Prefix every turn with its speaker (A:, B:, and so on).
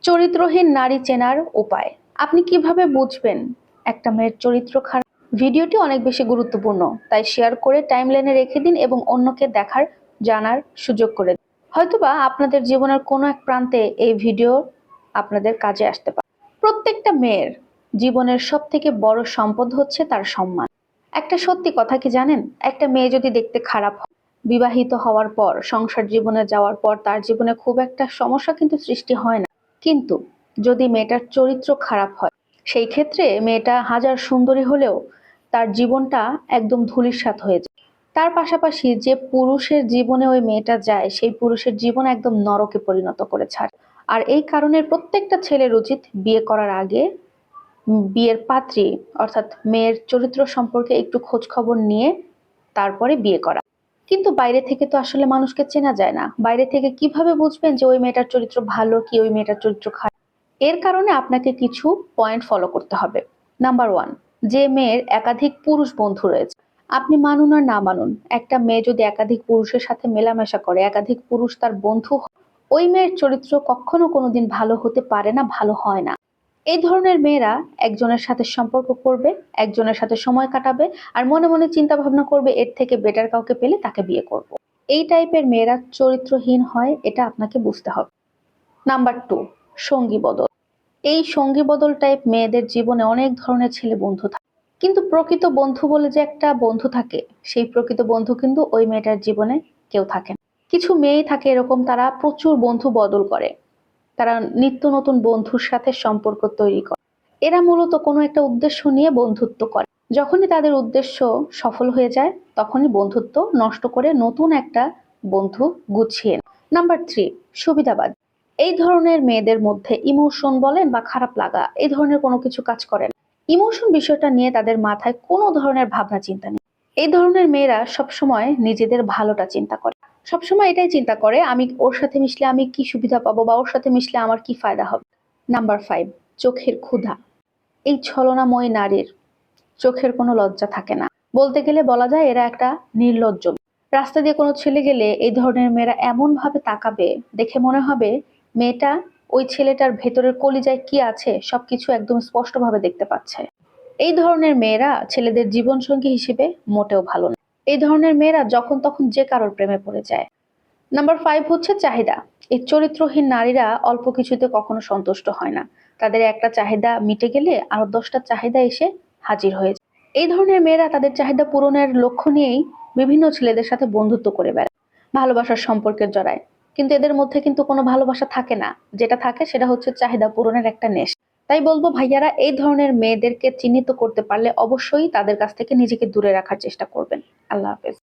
A: চরিত্রহীন নারী চেনার উপায়। আপনি কিভাবে বুঝবেন একটা মেয়ের চরিত্র খারাপ? ভিডিওটি অনেক বেশি গুরুত্বপূর্ণ, তাই শেয়ার করে টাইমলাইনে রেখে দিন এবং অন্যকে দেখার জানার সুযোগ করে দিন। হয়তোবা আপনাদের জীবনের কোনো এক প্রান্তে এই ভিডিও আপনাদের কাজে আসতে পারে। প্রত্যেকটা মেয়ের জীবনের সব থেকে বড় সম্পদ হচ্ছে তার সম্মান। একটা সত্যি কথা কি জানেন, একটা মেয়ে যদি দেখতে খারাপ হয়, বিবাহিত হওয়ার পর সংসার জীবনে যাওয়ার পর তার জীবনে খুব একটা সমস্যা কিন্তু সৃষ্টি হয় না। কিন্তু যদি মেয়েটার চরিত্র খারাপ হয়, সেই ক্ষেত্রে মেয়েটা হাজার সুন্দরী হলেও তার জীবনটা একদম ধূলিসাৎ হয়ে যায়। তার পাশাপাশি যে পুরুষের জীবনে ওই মেয়েটা যায়, সেই পুরুষের জীবন একদম নরকে পরিণত করে ছাড়ে। আর এই কারণে প্রত্যেকটা ছেলের উচিত বিয়ে করার আগে বিয়ের পাত্রী অর্থাৎ মেয়ের চরিত্র সম্পর্কে একটু খোঁজ খবর নিয়ে তারপরে বিয়ে করা। কিন্তু বাইরে থেকে তো আসলে মানুষকে চেনা যায় না। বাইরে থেকে কিভাবে বুঝবেন যে ওই মেয়েটার চরিত্র ভালো কি ওই মেয়েটার চরিত্র খারাপ? এর কারণে আপনাকে কিছু পয়েন্ট ফলো করতে হবে। নাম্বার ওয়ান, যে মেয়ের একাধিক পুরুষ বন্ধু রয়েছে। আপনি মানুন আর না মানুন, একটা মেয়ে যদি একাধিক পুরুষের সাথে মেলামেশা করে, একাধিক পুরুষ তার বন্ধু হয়, ওই মেয়ের চরিত্র কখনো কোনোদিন ভালো হতে পারে না, ভালো হয় না। এই ধরনের মেয়েরা একজনের সাথে সম্পর্ক করবে, একজনের সাথে সময় কাটাবে, আর মনে মনে চিন্তা ভাবনা করবে এর থেকে বেটার কাউকে পেলে তাকে বিয়ে করব। এই টাইপের মেয়েরা চরিত্রহীন হয়, এটা আপনাকে বুঝতে হবে। নাম্বার টু, সঙ্গী বদল। এই সঙ্গী বদল টাইপ মেয়েদের জীবনে অনেক ধরনের ছেলে বন্ধু থাকে, কিন্তু প্রকৃত বন্ধু বলে যে একটা বন্ধু থাকে, সেই প্রকৃত বন্ধু কিন্তু ওই মেয়েটার জীবনে কেউ থাকে না। কিছু মেয়েই থাকে এরকম, তারা প্রচুর বন্ধু বদল করে, তারা নিত্য নতুন বন্ধুর সাথে সম্পর্ক তৈরি করে। এরা মূলত কোনো একটা উদ্দেশ্য নিয়ে বন্ধুত্ব করে। যখনই তাদের উদ্দেশ্য সফল হয়ে যায়, তখনই বন্ধুত্ব নষ্ট করে নতুন একটা বন্ধু গুছিয়ে নেয়। নাম্বার থ্রি, সুবিধাবাদ। এই ধরনের মেয়েদের মধ্যে ইমোশন বলেন বা খারাপ লাগা, এই ধরনের কোনো কিছু কাজ করে না। ইমোশন বিষয়টা নিয়ে তাদের মাথায় কোনো ধরনের ভাবনা চিন্তা নেই। এই ধরনের মেয়েরা সবসময় নিজেদের ভালোটা চিন্তা করে, সবসময় এটাই চিন্তা করে আমি ওর সাথে মিশলে আমি কি সুবিধা পাবো বা ওর সাথে মিশলে আমার কি ফায়দা হবে। নাম্বার ফাইভ, চোখের ক্ষুধা। এই ছলনাময়ী নারীর চোখের কোনো লজ্জা থাকে না। বলতে গেলে বলা যায় এরা একটা নির্লজ্জ। রাস্তা দিয়ে কোনো ছেলে গেলে এই ধরনের মেয়েরা এমন ভাবে তাকাবে, দেখে মনে হবে মেয়েটা ওই ছেলেটার ভেতরের কলিজায় কি আছে সবকিছু একদম স্পষ্টভাবে দেখতে পাচ্ছে। এই ধরনের মেয়েরা ছেলেদের জীবনসঙ্গী হিসেবে মোটেও ভালো না। এই ধরনের মেয়েরা যখন তখন যে কারোর প্রেমে পড়ে যায়। নাম্বার ফাইভ হচ্ছে চাহিদা। এই চরিত্রহীন নারীরা অল্প কিছুতে কখনো সন্তুষ্ট হয় না। তাদের একটা চাহিদা মিটে গেলে আরো 10টা চাহিদা এসে হাজির হয়ে যায়। এই ধরনের মেয়েরা তাদের চাহিদা পূরণের লক্ষ্য নিয়েই বিভিন্ন ছেলেদের সাথে বন্ধুত্ব করে বেড়ায়, ভালোবাসার সম্পর্কের জড়ায়। কিন্তু এদের মধ্যে কিন্তু কোনো ভালোবাসা থাকে না, যেটা থাকে সেটা হচ্ছে চাহিদা পূরণের একটা নেশা। তাই বলবো ভাইয়ারা, এই ধরনের মেয়েদেরকে চিহ্নিত করতে পারলে অবশ্যই তাদের কাছ থেকে নিজেকে দূরে রাখার চেষ্টা করবেন। আল্লাহ হাফেজ।